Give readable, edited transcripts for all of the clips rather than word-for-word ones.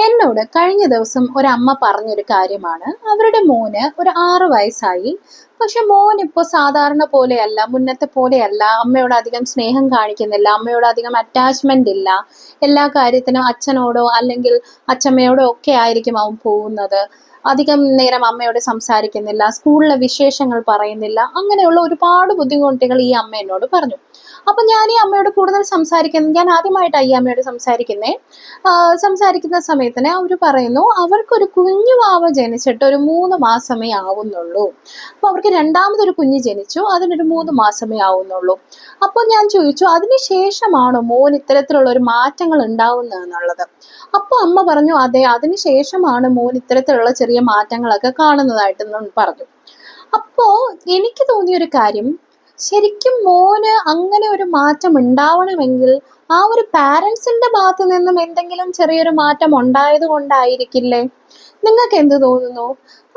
എന്നോട് കഴിഞ്ഞ ദിവസം ഒരമ്മ പറഞ്ഞൊരു കാര്യമാണ്. അവരുടെ മോന് ഒരു 6 വയസ്സായി. പക്ഷെ മോൻ ഇപ്പോൾ സാധാരണ പോലെയല്ല, മുന്നത്തെ പോലെയല്ല. അമ്മയോട് അധികം സ്നേഹം കാണിക്കുന്നില്ല, അമ്മയോട് അധികം അറ്റാച്ച്മെന്റ് ഇല്ല. എല്ലാ കാര്യത്തിനും അച്ഛനോടോ അല്ലെങ്കിൽ അച്ഛമ്മയോടോ ഒക്കെ ആയിരിക്കും അവൻ പോകുന്നത്. അധികം നേരം അമ്മയോട് സംസാരിക്കുന്നില്ല, സ്കൂളിലെ വിശേഷങ്ങൾ പറയുന്നില്ല. അങ്ങനെയുള്ള ഒരുപാട് ബുദ്ധിമുട്ടുകൾ ഈ അമ്മ എന്നോട് പറഞ്ഞു. അപ്പൊ ഞാൻ ഈ അമ്മയോട് കൂടുതൽ ഞാൻ ആദ്യമായിട്ടാണ് ഈ അമ്മയോട് സംസാരിക്കുന്ന സമയത്തിന് അവർ പറയുന്നു അവർക്കൊരു കുഞ്ഞു വാവ ജനിച്ചിട്ട് ഒരു 3 മാസമേ ആവുന്നുള്ളൂ. അപ്പൊ അവർക്ക് രണ്ടാമതൊരു കുഞ്ഞ് ജനിച്ചു, അതിനൊരു 3 മാസമേ ആവുന്നുള്ളൂ. അപ്പോൾ ഞാൻ ചോദിച്ചു, അതിനുശേഷമാണോ മോൻ ഇത്തരത്തിലുള്ള ഒരു മാറ്റങ്ങൾ ഉണ്ടാവുന്നത് എന്നുള്ളത്. അപ്പോൾ അമ്മ പറഞ്ഞു, അതെ, അതിനുശേഷമാണ് മോൻ ഇത്തരത്തിലുള്ള ചെറിയ മാറ്റങ്ങളൊക്കെ കാണുന്നതായിട്ടെന്നും പറഞ്ഞു. അപ്പോ എനിക്ക് തോന്നിയൊരു കാര്യം, ശരിക്കും മോന് അങ്ങനെ ഒരു മാറ്റം ഉണ്ടാവണമെങ്കിൽ ആ ഒരു പാരൻസിന്റെ ഭാഗത്തു നിന്നും എന്തെങ്കിലും ചെറിയൊരു മാറ്റം ഉണ്ടായത് കൊണ്ടായിരിക്കില്ലേ? നിങ്ങൾക്ക് എന്ത് തോന്നുന്നു?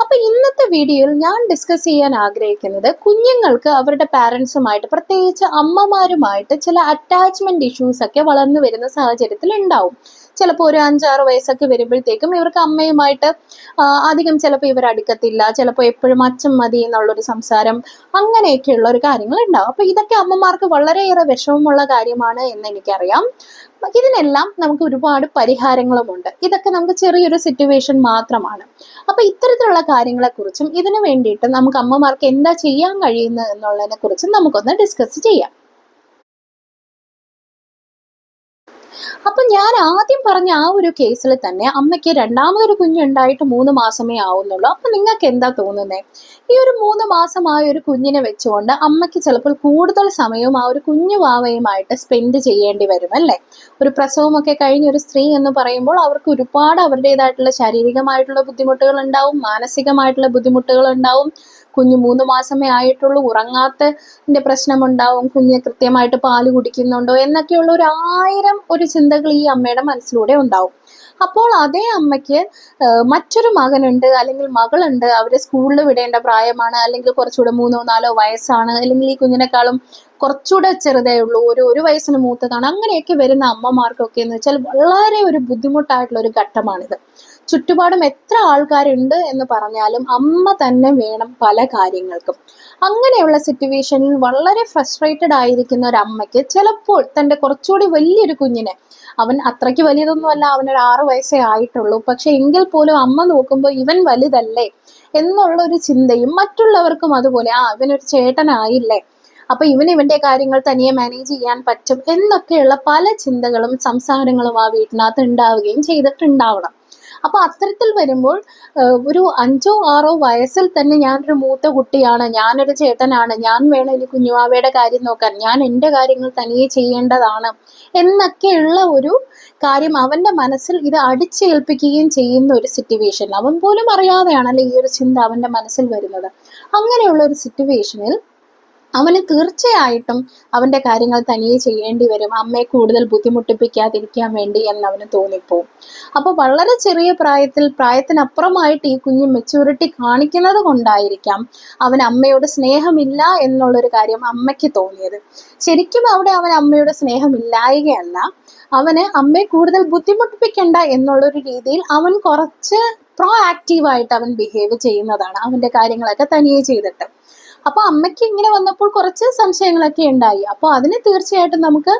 അപ്പൊ ഇന്നത്തെ വീഡിയോയിൽ ഞാൻ ഡിസ്കസ് ചെയ്യാൻ ആഗ്രഹിക്കുന്നത്, കുഞ്ഞുങ്ങൾക്ക് അവരുടെ പാരൻസുമായിട്ട്, പ്രത്യേകിച്ച് അമ്മമാരുമായിട്ട് ചില അറ്റാച്ച്മെന്റ് ഇഷ്യൂസ് ഒക്കെ വളർന്നു വരുന്ന സാഹചര്യത്തിൽ ഉണ്ടാവും. ചിലപ്പോൾ ഒരു 5-6 വയസ്സൊക്കെ വരുമ്പോഴത്തേക്കും ഇവർക്ക് അമ്മയുമായിട്ട് അധികം ചിലപ്പോൾ ഇവർ അടുക്കത്തില്ല, ചിലപ്പോൾ എപ്പോഴും അച്ഛൻ മതി എന്നുള്ളൊരു സംസാരം, അങ്ങനെയൊക്കെയുള്ള ഒരു കാര്യങ്ങൾ ഉണ്ടാവും. അപ്പൊ ഇതൊക്കെ അമ്മമാർക്ക് വളരെയേറെ വിഷമമുള്ള കാര്യമാണ് എന്ന് എനിക്കറിയാം. ഇതിനെല്ലാം നമുക്ക് ഒരുപാട് പരിഹാരങ്ങളുമുണ്ട്. ഇതൊക്കെ നമുക്ക് ചെറിയൊരു സിറ്റുവേഷൻ മാത്രമാണ്. അപ്പൊ ഇത്തരത്തിലുള്ള കാര്യങ്ങളെക്കുറിച്ചും ഇതിനു വേണ്ടിയിട്ട് നമുക്ക് അമ്മമാർക്ക് എന്താ ചെയ്യാൻ കഴിയുന്നത് എന്നുള്ളതിനെ കുറിച്ചും നമുക്കൊന്ന് ഡിസ്കസ് ചെയ്യാം. അപ്പൊ ഞാൻ ആദ്യം പറഞ്ഞ ആ ഒരു കേസിൽ തന്നെ അമ്മയ്ക്ക് രണ്ടാമതൊരു കുഞ്ഞുണ്ടായിട്ട് 3 മാസമേ ആവുന്നുള്ളൂ. അപ്പൊ നിങ്ങൾക്ക് എന്താ തോന്നുന്നത്? ഈ ഒരു 3 മാസമായ ഒരു കുഞ്ഞിനെ വെച്ചുകൊണ്ട് അമ്മയ്ക്ക് ചിലപ്പോൾ കൂടുതൽ സമയവും ആ ഒരു കുഞ്ഞു വാവയുമായിട്ട് സ്പെൻഡ് ചെയ്യേണ്ടി വരും, അല്ലേ? ഒരു പ്രസവമൊക്കെ കഴിഞ്ഞ ഒരു സ്ത്രീ എന്ന് പറയുമ്പോൾ അവർക്ക് ഒരുപാട് അവരുടേതായിട്ടുള്ള ശാരീരികമായിട്ടുള്ള ബുദ്ധിമുട്ടുകൾ ഉണ്ടാവും, മാനസികമായിട്ടുള്ള ബുദ്ധിമുട്ടുകൾ ഉണ്ടാവും. കുഞ്ഞ് 3 മാസമേ ആയിട്ടുള്ളൂ, ഉറങ്ങാത്തതിന്റെ പ്രശ്നമുണ്ടാവും, കുഞ്ഞ് കൃത്യമായിട്ട് പാല് കുടിക്കുന്നുണ്ടോ എന്നൊക്കെയുള്ള ഒരു 1000 ചിന്തകൾ ഈ അമ്മയുടെ മനസ്സിലൂടെ ഉണ്ടാവും. അപ്പോൾ അതേ അമ്മയ്ക്ക് മറ്റൊരു മകനുണ്ട് അല്ലെങ്കിൽ മകളുണ്ട്, അവരെ സ്കൂളിൽ വിടേണ്ട പ്രായമാണ്, അല്ലെങ്കിൽ കുറച്ചുകൂടെ 3-4 വയസ്സാണ്, അല്ലെങ്കിൽ ഈ കുഞ്ഞിനേക്കാളും കുറച്ചുകൂടെ ചെറുതേ ഉള്ളൂ, ഒരു വയസ്സിന് മൂത്തതാണ്. അങ്ങനെയൊക്കെ വരുന്ന അമ്മമാർക്കൊക്കെ എന്ന് വെച്ചാൽ വളരെ ഒരു ബുദ്ധിമുട്ടായിട്ടുള്ള ഒരു ഘട്ടമാണിത്. ചുറ്റുപാടും എത്ര ആൾക്കാരുണ്ട് എന്ന് പറഞ്ഞാലും അമ്മ തന്നെ വേണം പല കാര്യങ്ങൾക്കും. അങ്ങനെയുള്ള സിറ്റുവേഷനിൽ വളരെ ഫ്രസ്ട്രേറ്റഡ് ആയിരിക്കുന്ന ഒരു അമ്മയ്ക്ക് ചിലപ്പോൾ തൻ്റെ കുറച്ചുകൂടി വലിയൊരു കുഞ്ഞിനെ, അവൻ അത്രയ്ക്ക് വലിയതൊന്നുമല്ല, അവനൊരു 6 വയസ്സേ ആയിട്ടുള്ളൂ, പക്ഷെ എങ്കിൽ പോലും അമ്മ നോക്കുമ്പോൾ ഇവൻ വലുതല്ലേ എന്നുള്ള ഒരു ചിന്തയും, മറ്റുള്ളവർക്കും അതുപോലെ ഇവനൊരു ചേട്ടനായില്ലേ, അപ്പൊ ഇവന്റെ കാര്യങ്ങൾ തനിയെ മാനേജ് ചെയ്യാൻ പറ്റും എന്നൊക്കെയുള്ള പല ചിന്തകളും സംസാരങ്ങളും ആ വീട്ടിനകത്ത് ഉണ്ടാവുകയും ചെയ്തിട്ടുണ്ടാവണം. അപ്പൊ അത്തരത്തിൽ വരുമ്പോൾ ഒരു 5-6 വയസ്സിൽ തന്നെ ഞാനൊരു മൂത്ത കുട്ടിയാണ്, ഞാനൊരു ചേട്ടനാണ്, ഞാൻ വേണം ഇനി കുഞ്ഞുവാവയുടെ കാര്യം നോക്കാൻ, ഞാൻ എൻ്റെ കാര്യങ്ങൾ തനിയെ ചെയ്യേണ്ടതാണ് എന്നൊക്കെയുള്ള ഒരു കാര്യം അവന്റെ മനസ്സിൽ ഇത് അടിച്ചേൽപ്പിക്കുകയും ചെയ്യുന്ന ഒരു സിറ്റുവേഷൻ, അവൻ പോലും അറിയാതെയാണല്ലോ ഈ ഒരു ചിന്ത അവന്റെ മനസ്സിൽ വരുന്നത്. അങ്ങനെയുള്ള ഒരു സിറ്റുവേഷനിൽ അവന് തീർച്ചയായിട്ടും അവന്റെ കാര്യങ്ങൾ തനിയെ ചെയ്യേണ്ടി വരും, അമ്മയെ കൂടുതൽ ബുദ്ധിമുട്ടിപ്പിക്കാതിരിക്കാൻ വേണ്ടി എന്നവന് തോന്നിപ്പോവും. അപ്പോൾ വളരെ ചെറിയ പ്രായത്തിനപ്പുറമായിട്ട് ഈ കുഞ്ഞ് മെച്യൂരിറ്റി കാണിക്കുന്നത് കൊണ്ടായിരിക്കാം അവൻ അമ്മയോട് സ്നേഹമില്ല എന്നുള്ളൊരു കാര്യം അമ്മയ്ക്ക് തോന്നിയത്. ശരിക്കും അവിടെ അവൻ അമ്മയോട് സ്നേഹമില്ലായകയല്ല, അവന് അമ്മയെ കൂടുതൽ ബുദ്ധിമുട്ടിപ്പിക്കണ്ട എന്നുള്ളൊരു രീതിയിൽ അവൻ കുറച്ച് പ്രോ ആക്റ്റീവായിട്ട് അവൻ ബിഹേവ് ചെയ്യുന്നതാണ്, അവന്റെ കാര്യങ്ങളൊക്കെ തനിയെ ചെയ്തിട്ട്. അപ്പൊ അമ്മയ്ക്ക് ഇങ്ങനെ വന്നപ്പോൾ കുറച്ച് സംശയങ്ങളൊക്കെ ഉണ്ടായി. അപ്പോൾ അതിന് തീർച്ചയായിട്ടും നമുക്ക്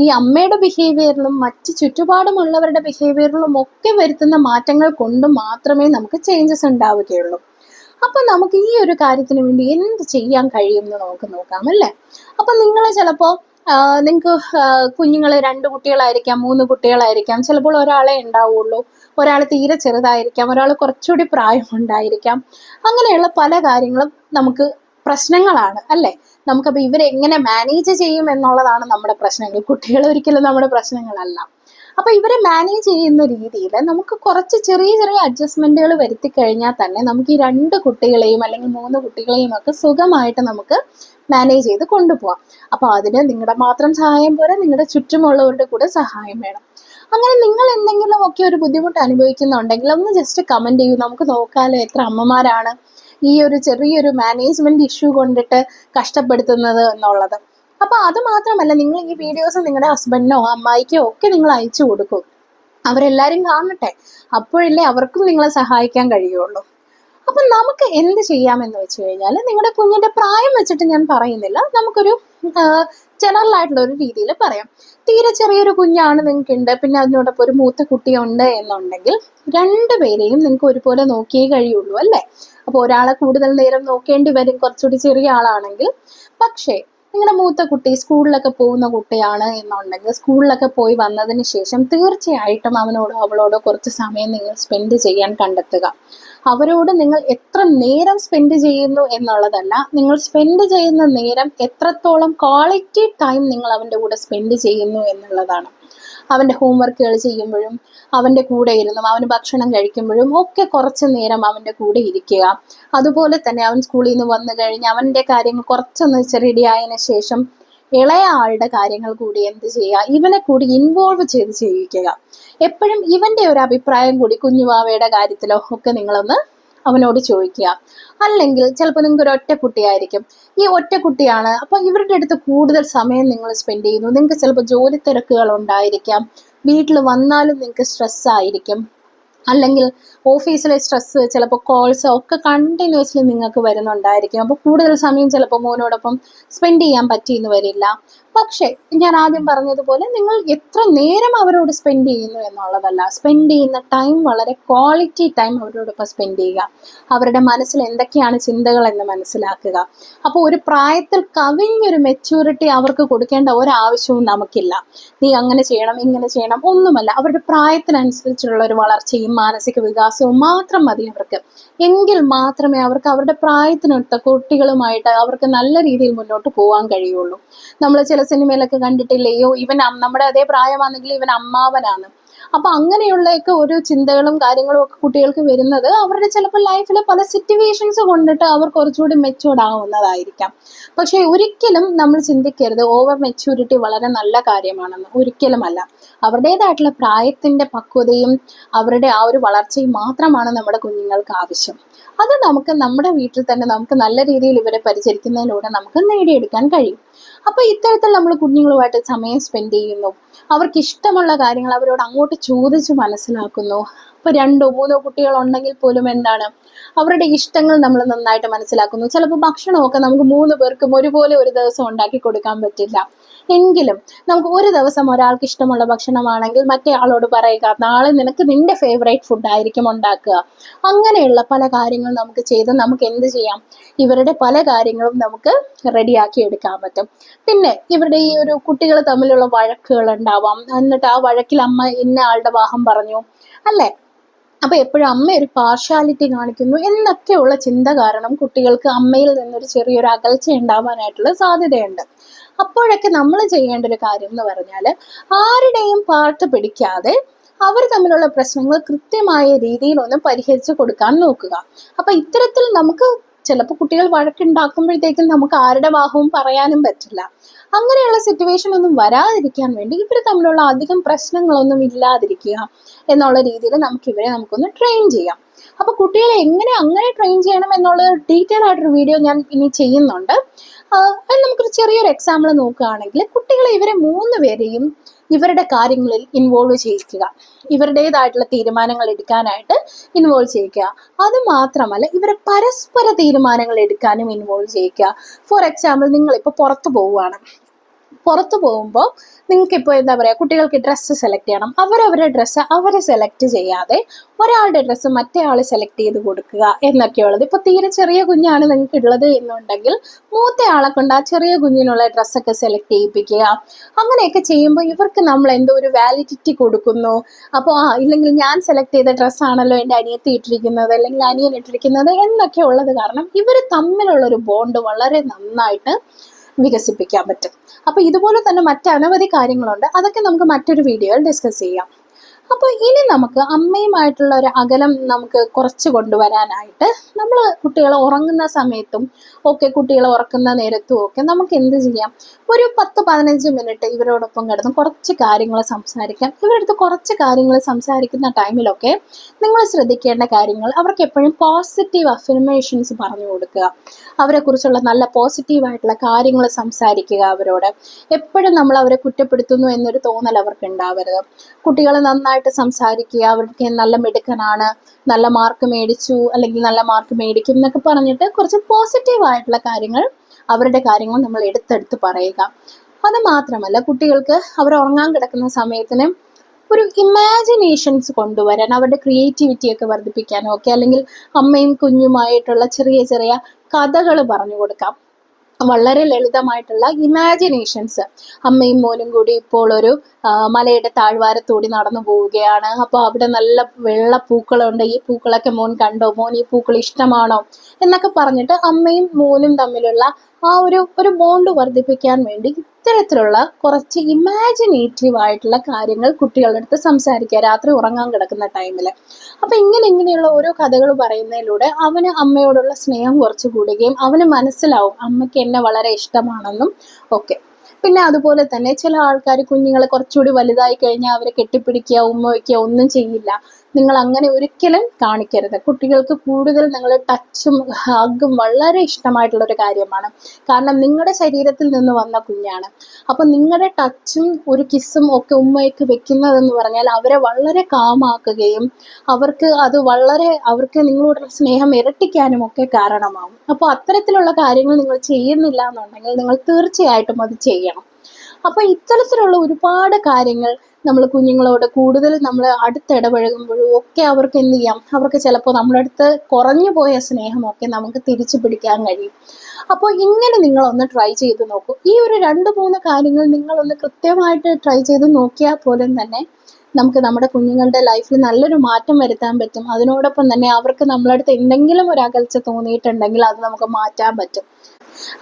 ഈ അമ്മയുടെ ബിഹേവിയറിലും മറ്റ് ചുറ്റുപാടുമുള്ളവരുടെ ബിഹേവിയറിലും ഒക്കെ വരുത്തുന്ന മാറ്റങ്ങൾ കൊണ്ട് മാത്രമേ നമുക്ക് ചേഞ്ചസ് ഉണ്ടാവുകയുള്ളൂ. അപ്പൊ നമുക്ക് ഈ ഒരു കാര്യത്തിന് വേണ്ടി എന്ത് ചെയ്യാൻ കഴിയും എന്ന് നമുക്ക് നോക്കാം, അല്ലേ? അപ്പൊ നിങ്ങൾ ചിലപ്പോൾ നിങ്ങൾക്ക് കുഞ്ഞുങ്ങൾ 2 കുട്ടികളായിരിക്കാം, 3 കുട്ടികളായിരിക്കാം, ചിലപ്പോൾ ഒരാളെ ഉണ്ടാവുള്ളൂ, ഒരാൾ തീരെ ചെറുതായിരിക്കാം, ഒരാൾ കുറച്ചുകൂടി പ്രായമുണ്ടായിരിക്കാം. അങ്ങനെയുള്ള പല കാര്യങ്ങളും നമുക്ക് പ്രശ്നങ്ങളാണ്, അല്ലേ? നമുക്കപ്പോൾ ഇവരെങ്ങനെ മാനേജ് ചെയ്യും എന്നുള്ളതാണ് നമ്മുടെ പ്രശ്നങ്ങൾ. കുട്ടികൾ ഒരിക്കലും നമ്മുടെ പ്രശ്നങ്ങളല്ല. അപ്പൊ ഇവരെ മാനേജ് ചെയ്യുന്ന രീതിയിൽ നമുക്ക് കുറച്ച് ചെറിയ ചെറിയ അഡ്ജസ്റ്റ്മെന്റുകൾ വരുത്തി കഴിഞ്ഞാൽ തന്നെ നമുക്ക് ഈ 2 കുട്ടികളെയും അല്ലെങ്കിൽ 3 കുട്ടികളെയും ഒക്കെ സുഖമായിട്ട് നമുക്ക് മാനേജ് ചെയ്ത് കൊണ്ടുപോകാം. അപ്പൊ അതിന് നിങ്ങളുടെ മാത്രം സഹായം പോരാ, നിങ്ങളുടെ ചുറ്റുമുള്ളവരുടെ കൂടെ സഹായം വേണം. അങ്ങനെ നിങ്ങൾ എന്തെങ്കിലും ഒക്കെ ഒരു ബുദ്ധിമുട്ട് അനുഭവിക്കുന്നുണ്ടെങ്കിൽ ഒന്ന് ജസ്റ്റ് കമന്റ് ചെയ്യൂ. നമുക്ക് നോക്കാലോ എത്ര അമ്മമാരാണ് ഈ ഒരു ചെറിയൊരു മാനേജ്മെന്റ് ഇഷ്യൂ കൊണ്ടിട്ട് കഷ്ടപ്പെടുത്തുന്നത് എന്നുള്ളത്. അപ്പൊ അത് മാത്രമല്ല, നിങ്ങൾ ഈ വീഡിയോസ് നിങ്ങളുടെ ഹസ്ബൻഡിനോ അമ്മായിക്കോ ഒക്കെ നിങ്ങൾ അയച്ചു കൊടുക്കും. അവരെല്ലാരും കാണട്ടെ, അപ്പോഴല്ലേ അവർക്കും നിങ്ങളെ സഹായിക്കാൻ കഴിയുള്ളൂ. അപ്പം നമുക്ക് എന്ത് ചെയ്യാമെന്ന് വെച്ച് കഴിഞ്ഞാൽ, നിങ്ങളുടെ കുഞ്ഞിന്റെ പ്രായം വെച്ചിട്ട് ഞാൻ പറയുന്നില്ല, നമുക്കൊരു ജനറൽ ആയിട്ടുള്ള ഒരു രീതിയിൽ പറയാം. തീരെ ചെറിയൊരു കുഞ്ഞാണ് നിങ്ങൾക്കുണ്ട്, പിന്നെ അതിനോടൊപ്പം ഒരു മൂത്ത കുട്ടിയുണ്ട് എന്നുണ്ടെങ്കിൽ രണ്ടുപേരെയും നിങ്ങൾക്ക് ഒരുപോലെ നോക്കിയേ കഴിയുള്ളൂ അല്ലേ. അപ്പോൾ ഒരാളെ കൂടുതൽ നേരം നോക്കേണ്ടി വരും കുറച്ചുകൂടി ചെറിയ ആളാണെങ്കിൽ. പക്ഷേ നിങ്ങളുടെ മൂത്ത കുട്ടി സ്കൂളിലൊക്കെ പോകുന്ന കുട്ടിയാണ് എന്നുണ്ടെങ്കിൽ സ്കൂളിലൊക്കെ പോയി വന്നതിന് ശേഷം തീർച്ചയായിട്ടും അവനോടോ അവളോടോ കുറച്ച് സമയം നിങ്ങൾ സ്പെൻഡ് ചെയ്യാൻ കണ്ടെത്തുക. അവരോട് നിങ്ങൾ എത്ര നേരം സ്പെൻഡ് ചെയ്യുന്നു എന്നുള്ളതല്ല, നിങ്ങൾ സ്പെൻഡ് ചെയ്യുന്ന നേരം എത്രത്തോളം ക്വാളിറ്റി ടൈം നിങ്ങൾ അവൻ്റെ കൂടെ സ്പെൻഡ് ചെയ്യുന്നു എന്നുള്ളതാണ്. അവൻ്റെ ഹോംവർക്കുകൾ ചെയ്യുമ്പോഴും അവൻ്റെ കൂടെ ഇരുന്നും അവന് ഭക്ഷണം കഴിക്കുമ്പോഴും ഒക്കെ കുറച്ച് നേരം അവൻ്റെ കൂടെ ഇരിക്കുക. അതുപോലെ തന്നെ അവൻ സ്കൂളിൽ നിന്ന് വന്നു കഴിഞ്ഞ് അവൻ്റെ കാര്യങ്ങൾ കുറച്ചൊന്ന് റെഡി ആയതിനു ശേഷം ഇളയ ആളുടെ കാര്യങ്ങൾ കൂടി എന്ത് ചെയ്യുക, ഇവനെ കൂടി ഇൻവോൾവ് ചെയ്ത് ചെയ്യിക്കുക. എപ്പോഴും ഇവൻ്റെ ഒരു അഭിപ്രായം കൂടി കുഞ്ഞുവാവയുടെ കാര്യത്തിലോ ഒക്കെ നിങ്ങളൊന്ന് അവനോട് ചോദിക്കുക. അല്ലെങ്കിൽ ചിലപ്പോൾ നിങ്ങൾക്ക് ഒരു ഒറ്റ കുട്ടിയായിരിക്കും, ഈ ഒറ്റ കുട്ടിയാണ്, അപ്പൊ ഇവരുടെ അടുത്ത് കൂടുതൽ സമയം നിങ്ങൾ സ്പെൻഡ് ചെയ്യുന്നു. നിങ്ങൾക്ക് ചിലപ്പോൾ ജോലി തിരക്കുകൾ ഉണ്ടായിരിക്കാം, വീട്ടിൽ വന്നാലും നിങ്ങൾക്ക് സ്ട്രെസ് ആയിരിക്കും, അല്ലെങ്കിൽ ഓഫീസിലെ സ്ട്രെസ്, ചിലപ്പോൾ കോൾസ് ഒക്കെ കണ്ടിന്യൂസ്ലി നിങ്ങൾക്ക് വരുന്നുണ്ടായിരിക്കും. അപ്പോൾ കൂടുതൽ സമയം ചിലപ്പോൾ മോനോടൊപ്പം സ്പെൻഡ് ചെയ്യാൻ പറ്റിയെന്ന് വരില്ല. പക്ഷേ ഞാൻ ആദ്യം പറഞ്ഞതുപോലെ നിങ്ങൾ എത്ര നേരം അവരോട് സ്പെൻഡ് ചെയ്യുന്നു എന്നുള്ളതല്ല, സ്പെൻഡ് ചെയ്യുന്ന ടൈം വളരെ ക്വാളിറ്റി ടൈം അവരോടൊപ്പം സ്പെൻഡ് ചെയ്യുക. അവരുടെ മനസ്സിൽ എന്തൊക്കെയാണ് ചിന്തകൾ എന്ന് മനസ്സിലാക്കുക. അപ്പോൾ ഒരു പ്രായത്തിൽ കവിഞ്ഞൊരു മെച്യൂരിറ്റി അവർക്ക് കൊടുക്കേണ്ട ഒരാവശ്യവും നമുക്കില്ല. നീ അങ്ങനെ ചെയ്യണം ഇങ്ങനെ ചെയ്യണം ഒന്നുമല്ല. അവരുടെ പ്രായത്തിനനുസരിച്ചുള്ള ഒരു വളർച്ചയും മാനസിക വികാസവും മാത്രം മതി അവർക്ക്. എങ്കിൽ മാത്രമേ അവർക്ക് അവരുടെ പ്രായത്തിനൊത്ത കുട്ടികളുമായിട്ട് അവർക്ക് നല്ല രീതിയിൽ മുന്നോട്ട് പോകാൻ കഴിയുള്ളൂ. നമ്മൾ ചില സിനിമയിലൊക്കെ കണ്ടിട്ടില്ലയോ, ഇവൻ നമ്മുടെ അതേ പ്രായമാണെങ്കിൽ ഇവൻ അമ്മാവനാണ്. അപ്പൊ അങ്ങനെയുള്ളൊക്കെ ഒരു ചിന്തകളും കാര്യങ്ങളും ഒക്കെ കുട്ടികൾക്ക് വരുന്നത് അവരുടെ ചിലപ്പോൾ ലൈഫിലെ പല സിറ്റുവേഷൻസ് കൊണ്ടിട്ട് അവർ കുറച്ചുകൂടി മെച്യൂർഡ് ആവുന്നതായിരിക്കാം. പക്ഷെ ഒരിക്കലും നമ്മൾ ചിന്തിക്കരുത് ഓവർ മെച്യൂരിറ്റി വളരെ നല്ല കാര്യമാണെന്ന്, ഒരിക്കലുമല്ല. അവരുടേതായിട്ടുള്ള പ്രായത്തിന്റെ പക്വതയും അവരുടെ ആ ഒരു വളർച്ചയും മാത്രമാണ് നമ്മുടെ കുഞ്ഞുങ്ങൾക്ക് ആവശ്യം. അത് നമുക്ക് നമ്മുടെ വീട്ടിൽ തന്നെ നമുക്ക് നല്ല രീതിയിൽ ഇവരെ പരിചരിക്കുന്നതിലൂടെ നമുക്ക് നേടിയെടുക്കാൻ കഴിയും. അപ്പൊ ഇത്തരത്തിൽ നമ്മൾ കുഞ്ഞുങ്ങളുമായിട്ട് സമയം സ്പെൻഡ് ചെയ്യുന്നു, അവർക്ക് ഇഷ്ടമുള്ള കാര്യങ്ങൾ അവരോട് അങ്ങോട്ട് ചോദിച്ച് മനസ്സിലാക്കുന്നു. ഇപ്പൊ 2-3 കുട്ടികളുണ്ടെങ്കിൽ പോലും എന്താണ് അവരുടെ ഇഷ്ടങ്ങൾ നമ്മൾ നന്നായിട്ട് മനസ്സിലാക്കുന്നു. ചിലപ്പോൾ ഭക്ഷണമൊക്കെ നമുക്ക് 3 പേർക്കും ഒരുപോലെ ഒരു ദിവസം ഉണ്ടാക്കി കൊടുക്കാൻ പറ്റില്ല, എങ്കിലും നമുക്ക് ഒരു ദിവസം ഒരാൾക്ക് ഇഷ്ടമുള്ള ഭക്ഷണമാണെങ്കിൽ മറ്റേ ആളോട് പറയുക, നാളെ നിനക്ക് നിന്റെ ഫേവറേറ്റ് ഫുഡ് ആയിരിക്കും ഉണ്ടാക്കുക. അങ്ങനെയുള്ള പല കാര്യങ്ങൾ നമുക്ക് ചെയ്ത് നമുക്ക് എന്ത് ചെയ്യാം, ഇവരുടെ പല കാര്യങ്ങളും നമുക്ക് റെഡിയാക്കി എടുക്കാൻ പറ്റും. പിന്നെ ഇവരുടെ ഈ ഒരു കുട്ടികൾ തമ്മിലുള്ള വഴക്കുകൾ ഉണ്ടാവാം, എന്നിട്ട് ആ വഴക്കിൽ അമ്മ ഇന്ന ആളുടെ വാഹം പറഞ്ഞു അല്ലേ, അപ്പൊ എപ്പോഴും അമ്മ ഒരു പാർഷ്യാലിറ്റി കാണിക്കുന്നു എന്നൊക്കെയുള്ള ചിന്ത കാരണം കുട്ടികൾക്ക് അമ്മയിൽ നിന്നൊരു ചെറിയൊരു അകൽച്ച ഉണ്ടാവാനായിട്ടുള്ള സാധ്യതയുണ്ട്. അപ്പോഴൊക്കെ നമ്മൾ ചെയ്യേണ്ട ഒരു കാര്യം എന്ന് പറഞ്ഞാൽ ആരുടെയും പാർട്ട് പിടിക്കാതെ അവർ തമ്മിലുള്ള പ്രശ്നങ്ങൾ കൃത്യമായ രീതിയിൽ ഒന്ന് പരിഹരിച്ചു കൊടുക്കാൻ നോക്കുക. അപ്പൊ ഇത്തരത്തിൽ നമുക്ക് ചിലപ്പോൾ കുട്ടികൾ വഴക്കുണ്ടാക്കുമ്പോഴത്തേക്കും നമുക്ക് ആരുടെ വാഹവും പറയാനും പറ്റില്ല. അങ്ങനെയുള്ള സിറ്റുവേഷൻ ഒന്നും വരാതിരിക്കാൻ വേണ്ടി ഇവർ തമ്മിലുള്ള അധികം പ്രശ്നങ്ങളൊന്നും ഇല്ലാതിരിക്കുക എന്നുള്ള രീതിയിൽ നമുക്കൊന്ന് ട്രെയിൻ ചെയ്യാം. അപ്പൊ കുട്ടികളെ എങ്ങനെ അങ്ങനെ ട്രെയിൻ ചെയ്യണം എന്നുള്ള ഡീറ്റെയിൽ ആയിട്ടൊരു വീഡിയോ ഞാൻ ഇനി ചെയ്യുന്നുണ്ട്. നമുക്കൊരു ചെറിയൊരു എക്സാമ്പിൾ നോക്കുകയാണെങ്കിൽ കുട്ടികളെ ഇവരെ 3 പേരെയും ഇവരുടെ കാര്യങ്ങളിൽ ഇൻവോൾവ് ചെയ്യിക്കുക, ഇവരുടേതായിട്ടുള്ള തീരുമാനങ്ങൾ എടുക്കാനായിട്ട് ഇൻവോൾവ് ചെയ്യിക്കുക. അത് മാത്രമല്ല ഇവരെ പരസ്പര തീരുമാനങ്ങൾ എടുക്കാനും ഇൻവോൾവ് ചെയ്യിക്കുക. ഫോർ എക്സാമ്പിൾ നിങ്ങളിപ്പോൾ പുറത്തു പോകുമ്പോൾ നിങ്ങൾക്കിപ്പോൾ എന്താ പറയുക, കുട്ടികൾക്ക് ഡ്രസ്സ് സെലക്ട് ചെയ്യണം, അവരവരുടെ ഡ്രസ്സ് അവർ സെലക്ട് ചെയ്യാതെ ഒരാളുടെ ഡ്രസ്സ് മറ്റേ ആൾ സെലക്ട് ചെയ്ത് കൊടുക്കുക എന്നൊക്കെയുള്ളത്. ഇപ്പോൾ തീരെ ചെറിയ കുഞ്ഞാണ് നിങ്ങൾക്ക് ഉള്ളത് എന്നുണ്ടെങ്കിൽ മൂത്ത ആളെ കൊണ്ട് ആ ചെറിയ കുഞ്ഞിനുള്ള ഡ്രസ്സൊക്കെ സെലക്ട് ചെയ്യിപ്പിക്കുക. അങ്ങനെയൊക്കെ ചെയ്യുമ്പോൾ ഇവർക്ക് നമ്മൾ എന്തോ ഒരു വാലിഡിറ്റി കൊടുക്കുന്നു. അപ്പോൾ ഇല്ലെങ്കിൽ ഞാൻ സെലക്ട് ചെയ്ത ഡ്രസ്സാണല്ലോ എൻ്റെ അനിയത്തി ഇട്ടിരിക്കുന്നത് അല്ലെങ്കിൽ അനിയൻ ഇട്ടിരിക്കുന്നത് എന്നൊക്കെ ഉള്ളത് കാരണം ഇവർ തമ്മിലുള്ളൊരു ബോണ്ട് വളരെ നന്നായിട്ട് വികസിപ്പിക്കാൻ പറ്റും. അപ്പോൾ ഇതുപോലെ തന്നെ മറ്റനവധി കാര്യങ്ങളുണ്ട്, അതൊക്കെ നമുക്ക് മറ്റൊരു വീഡിയോയിൽ ഡിസ്കസ് ചെയ്യാം. അപ്പോൾ ഇനി നമുക്ക് അമ്മയുമായിട്ടുള്ള ഒരു അകലം നമുക്ക് കുറച്ച് കൊണ്ടുവരാനായിട്ട് നമ്മൾ കുട്ടികൾ ഉറങ്ങുന്ന സമയത്തും ഒക്കെ കുട്ടികൾ ഉറക്കുന്ന നേരത്തും ഒക്കെ നമുക്ക് എന്ത് ചെയ്യാം, ഒരു 10-15 മിനിറ്റ് ഇവരോടൊപ്പം കിടന്ന് കുറച്ച് കാര്യങ്ങൾ സംസാരിക്കാം. ഇവരടുത്ത് കുറച്ച് കാര്യങ്ങൾ സംസാരിക്കുന്ന ടൈമിലൊക്കെ നിങ്ങൾ ശ്രദ്ധിക്കേണ്ട കാര്യങ്ങൾ, അവർക്ക് എപ്പോഴും പോസിറ്റീവ് അഫർമേഷൻസ് പറഞ്ഞു കൊടുക്കുക. അവരെക്കുറിച്ചുള്ള നല്ല പോസിറ്റീവായിട്ടുള്ള കാര്യങ്ങൾ സംസാരിക്കുക. അവരോട് എപ്പോഴും നമ്മൾ അവരെ കുറ്റപ്പെടുത്തുന്നു എന്നൊരു തോന്നൽ അവർക്ക് ഉണ്ടാവരുത്. കുട്ടികൾ നന്നായിട്ട് നന്നായിട്ട് സംസാരിക്കുക, അവർക്ക് നല്ല മിടുക്കനാണ്, നല്ല മാർക്ക് മേടിച്ചു അല്ലെങ്കിൽ നല്ല മാർക്ക് മേടിക്കും എന്നൊക്കെ പറഞ്ഞിട്ട് കുറച്ച് പോസിറ്റീവായിട്ടുള്ള കാര്യങ്ങൾ, അവരുടെ കാര്യങ്ങൾ നമ്മൾ എടുത്തെടുത്ത് പറയുക. അത് മാത്രമല്ല, കുട്ടികൾക്ക് അവർ ഉറങ്ങാൻ കിടക്കുന്ന സമയത്തിന് ഒരു ഇമാജിനേഷൻസ് കൊണ്ടുവരാൻ, അവരുടെ ക്രിയേറ്റിവിറ്റി ഒക്കെ വർദ്ധിപ്പിക്കാനോ ഒക്കെ, അല്ലെങ്കിൽ അമ്മയും കുഞ്ഞുമായിട്ടുള്ള ചെറിയ ചെറിയ കഥകൾ പറഞ്ഞു കൊടുക്കാം. വളരെ ലളിതമായിട്ടുള്ള ഇമാജിനേഷൻസ്. അമ്മയും മോനും കൂടി ഇപ്പോൾ ഒരു മലയുടെ താഴ്വാരത്തൂടി നടന്നു പോവുകയാണ്. അപ്പോൾ അവിടെ നല്ല വെള്ള പൂക്കളുണ്ട്, ഈ പൂക്കളൊക്കെ മോൻ കണ്ടോ, മോൻ ഈ പൂക്കൾ ഇഷ്ടമാണോ എന്നൊക്കെ പറഞ്ഞിട്ട് അമ്മയും മോനും തമ്മിലുള്ള ആ ഒരു ബോണ്ട് വർദ്ധിപ്പിക്കാൻ വേണ്ടി ഇത്തരത്തിലുള്ള കുറച്ച് ഇമാജിനേറ്റീവ് ആയിട്ടുള്ള കാര്യങ്ങൾ കുട്ടികളുടെ അടുത്ത് സംസാരിക്കുക രാത്രി ഉറങ്ങാൻ കിടക്കുന്ന ടൈമിൽ. അപ്പം ഇങ്ങനെയുള്ള ഓരോ കഥകൾ പറയുന്നതിലൂടെ അവന് അമ്മയോടുള്ള സ്നേഹം കുറച്ച് കൂടുകയും അവന് മനസ്സിലാവും അമ്മയ്ക്ക് എന്നെ വളരെ ഇഷ്ടമാണെന്നും ഒക്കെ. പിന്നെ അതുപോലെ തന്നെ ചില ആൾക്കാർ കുഞ്ഞുങ്ങളെ കുറച്ചുകൂടി വലുതായി കഴിഞ്ഞാൽ അവരെ കെട്ടിപ്പിടിക്കുക, ഉമ്മ വയ്ക്കുക ഒന്നും ചെയ്യില്ല. നിങ്ങൾ അങ്ങനെ ഒരിക്കലും കാണിക്കരുത്. കുട്ടികൾക്ക് കൂടുതൽ നിങ്ങൾ ടച്ചും ഹഗ്ഗും വളരെ ഇഷ്ടമായിട്ടുള്ളൊരു കാര്യമാണ്. കാരണം നിങ്ങളുടെ ശരീരത്തിൽ നിന്ന് വന്ന കുഞ്ഞാണ്. അപ്പം നിങ്ങളുടെ ടച്ചും ഒരു കിസ്സും ഒക്കെ ഉമ്മയ്ക്ക് വെക്കുന്നതെന്ന് പറഞ്ഞാൽ അവരെ വളരെ കാമാക്കുകയും അവർക്ക് നിങ്ങളോടുള്ള സ്നേഹം ഇരട്ടിക്കാനും ഒക്കെ കാരണമാവും. അപ്പോൾ അത്തരത്തിലുള്ള കാര്യങ്ങൾ നിങ്ങൾ ചെയ്യുന്നില്ല എന്നുണ്ടെങ്കിൽ നിങ്ങൾ തീർച്ചയായിട്ടും അത് ചെയ്യണം. അപ്പോൾ ഇത്തരത്തിലുള്ള ഒരുപാട് കാര്യങ്ങൾ നമ്മൾ കുഞ്ഞുങ്ങളോട് കൂടുതൽ നമ്മൾ അടുത്തിടപഴകുമ്പോഴും ഒക്കെ അവർക്ക് എന്ത് ചെയ്യാം, അവർക്ക് ചിലപ്പോൾ നമ്മുടെ അടുത്ത് കുറഞ്ഞു പോയ സ്നേഹമൊക്കെ നമുക്ക് തിരിച്ചു പിടിക്കാൻ കഴിയും. അപ്പോൾ ഇങ്ങനെ നിങ്ങളൊന്ന് ട്രൈ ചെയ്ത് നോക്കൂ. ഈ ഒരു 2-3 കാര്യങ്ങൾ നിങ്ങളൊന്ന് കൃത്യമായിട്ട് ട്രൈ ചെയ്ത് നോക്കിയാൽ പോലും തന്നെ നമുക്ക് നമ്മുടെ കുഞ്ഞുങ്ങളുടെ ലൈഫിൽ നല്ലൊരു മാറ്റം വരുത്താൻ പറ്റും. അതിനോടൊപ്പം തന്നെ അവർക്ക് നമ്മളടുത്ത് എന്തെങ്കിലും ഒരു അകൽച്ച തോന്നിയിട്ടുണ്ടെങ്കിൽ അത് നമുക്ക് മാറ്റാൻ പറ്റും.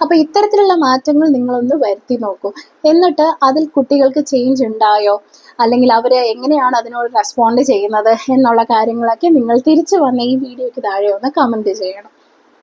അപ്പോൾ ഇത്തരത്തിലുള്ള മാറ്റങ്ങൾ നിങ്ങളൊന്ന് വരുത്തി നോക്കൂ. എന്നിട്ട് അതിൽ കുട്ടികൾക്ക് ചേഞ്ച് ഉണ്ടായോ, അല്ലെങ്കിൽ അവർ എങ്ങനെയാണ് അതിനോട് റെസ്പോണ്ട് ചെയ്യുന്നത് എന്നുള്ള കാര്യങ്ങളൊക്കെ നിങ്ങൾ തിരിച്ചു വന്ന് ഈ വീഡിയോയ്ക്ക് താഴെ ഒന്ന് കമൻറ്റ് ചെയ്യണം.